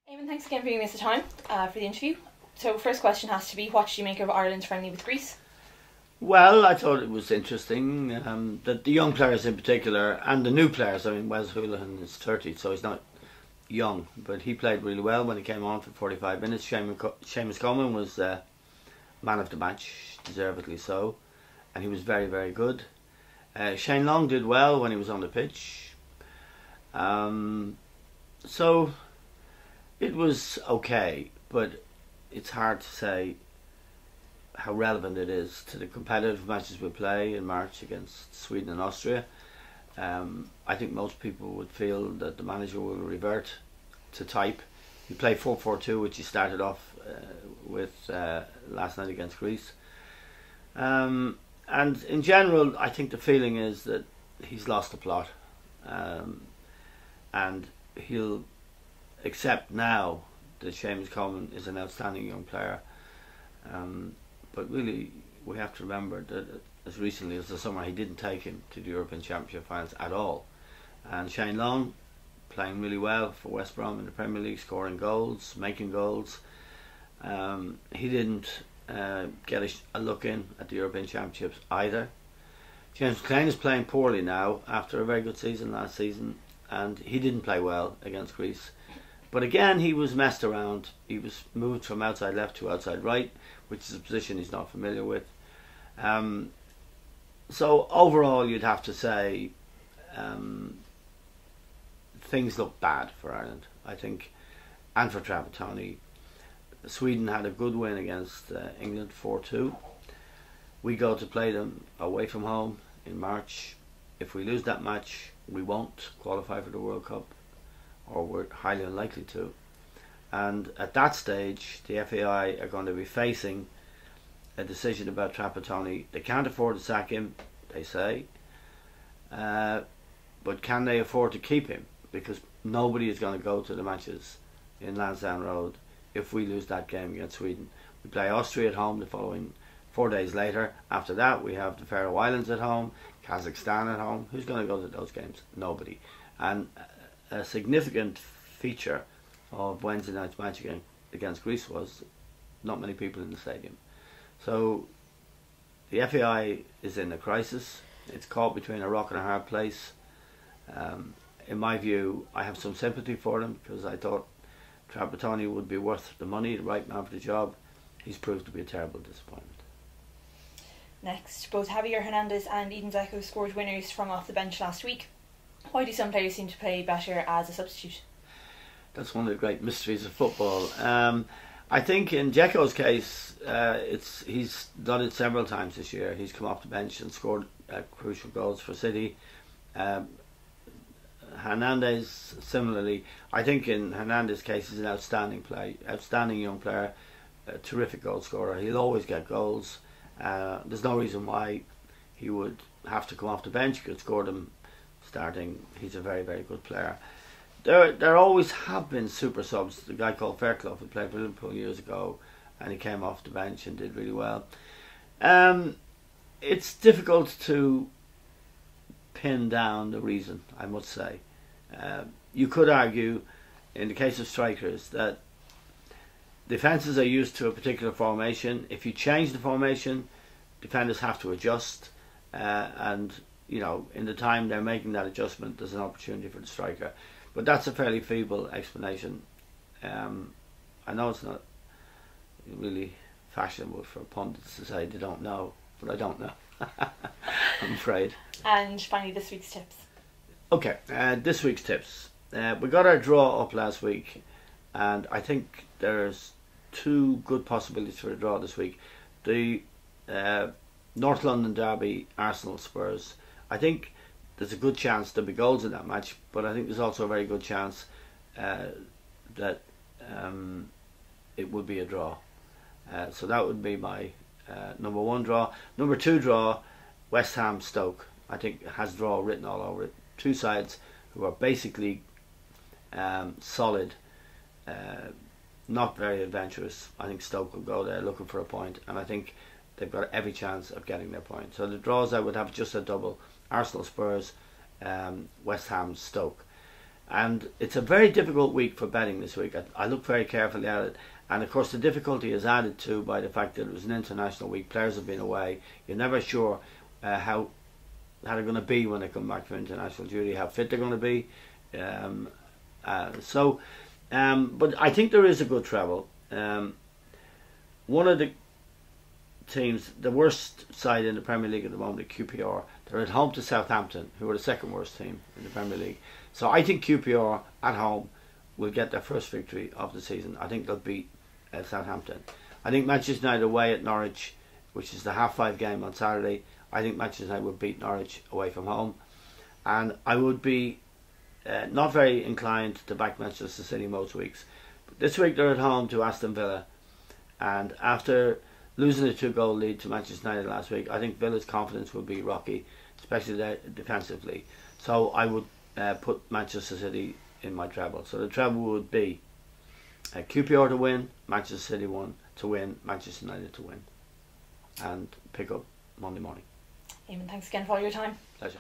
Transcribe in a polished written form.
Eamon, thanks again for giving us the time for the interview. So first question has to be, what did you make of Ireland's friendly with Greece? Well, I thought it was interesting that the young players in particular, and the new players, I mean, Wes Houlihan is 30, so he's not young, but he played really well when he came on for 45 minutes. Seamus Coleman was man of the match, deservedly so, and he was very, very good. Shane Long did well when he was on the pitch. So it was okay, but it's hard to say how relevant it is to the competitive matches we play in March against Sweden and Austria. I think most people would feel that the manager will revert to type. He played 4-4-2, which he started off with last night against Greece. And in general, I think the feeling is that he's lost the plot, and he'll accept now that Seamus Coleman is an outstanding young player. But really, we have to remember that as recently as the summer, he didn't take him to the European Championship finals at all. And Shane Long, playing really well for West Brom in the Premier League, scoring goals, making goals. He didn't get a look in at the European Championships either. James McLean is playing poorly now after a very good season last season, and he didn't play well against Greece. But again, he was messed around. He was moved from outside left to outside right, which is a position he's not familiar with. So overall, you'd have to say things look bad for Ireland, I think, and for Trapattoni. Sweden had a good win against England, 4-2. We go to play them away from home in March. If we lose that match, we won't qualify for the World Cup, or we're highly unlikely to. And at that stage, the FAI are going to be facing a decision about Trapattoni. They can't afford to sack him, they say, but can they afford to keep him? Because nobody is going to go to the matches in Lansdowne Road if we lose that game against Sweden. We play Austria at home the following 4 days later. After that, we have the Faroe Islands at home, Kazakhstan at home. Who's going to go to those games? Nobody. And a significant feature of Wednesday night's match against Greece was not many people in the stadium. So the FAI is in a crisis. It's caught between a rock and a hard place. In my view, I have some sympathy for them because I thought Trapattoni would be worth the money, the right man for the job. He's proved to be a terrible disappointment. Next, both Javier Hernandez and Eden Dzeko scored winners from off the bench last week. Why do some players seem to play better as a substitute? That's one of the great mysteries of football. I think in Dzeko's case, he's done it several times this year. He's come off the bench and scored crucial goals for City. Hernandez, similarly, I think in Hernandez's case, he's an outstanding young player, a terrific goal scorer. He'll always get goals. There's no reason why he would have to come off the bench. He could score them starting. He's a very, very good player. There always have been super subs. The guy called Fairclough who played for Liverpool years ago, and he came off the bench and did really well. It's difficult to pin down the reason, I must say. You could argue, in the case of strikers, that defences are used to a particular formation. If you change the formation, defenders have to adjust, and you know, in the time they're making that adjustment, there's an opportunity for the striker. But that's a fairly feeble explanation. I know it's not really fashionable for pundits to say they don't know, but I don't know. I'm afraid. And finally, this week's tips. Okay, this week's tips. We got our draw up last week, and I think there's two good possibilities for a draw this week. The North London derby, Arsenal Spurs. I think there's a good chance there'll be goals in that match, but I think there's also a very good chance that it would be a draw. So that would be my number one draw. Number two draw, West Ham Stoke. I think it has draw written all over it. Two sides who are basically solid, not very adventurous. I think Stoke will go there looking for a point, and I think they've got every chance of getting their point. So the draws I would have just a double: Arsenal Spurs, West Ham Stoke. And it's a very difficult week for betting this week. I look very carefully at it. And of course the difficulty is added to by the fact that it was an international week. Players have been away. You're never sure how they're going to be when they come back from international duty, how fit they're going to be. But I think there is a good treble. One of the teams, the worst side in the Premier League at the moment, QPR, they're at home to Southampton, who are the second worst team in the Premier League. So I think QPR at home will get their first victory of the season. I think they'll beat Southampton. I think Manchester United away at Norwich, which is the 5:30 game on Saturday, I think Manchester United will beat Norwich away from home. And I would be not very inclined to back Manchester City most weeks. But this week they're at home to Aston Villa, and after losing a 2-goal lead to Manchester United last week, I think Villa's confidence will be rocky, especially defensively. So I would put Manchester City in my treble. So the treble would be QPR to win, Manchester City to win, Manchester United to win, and pick up Monday morning. Eamon, thanks again for all your time. Pleasure.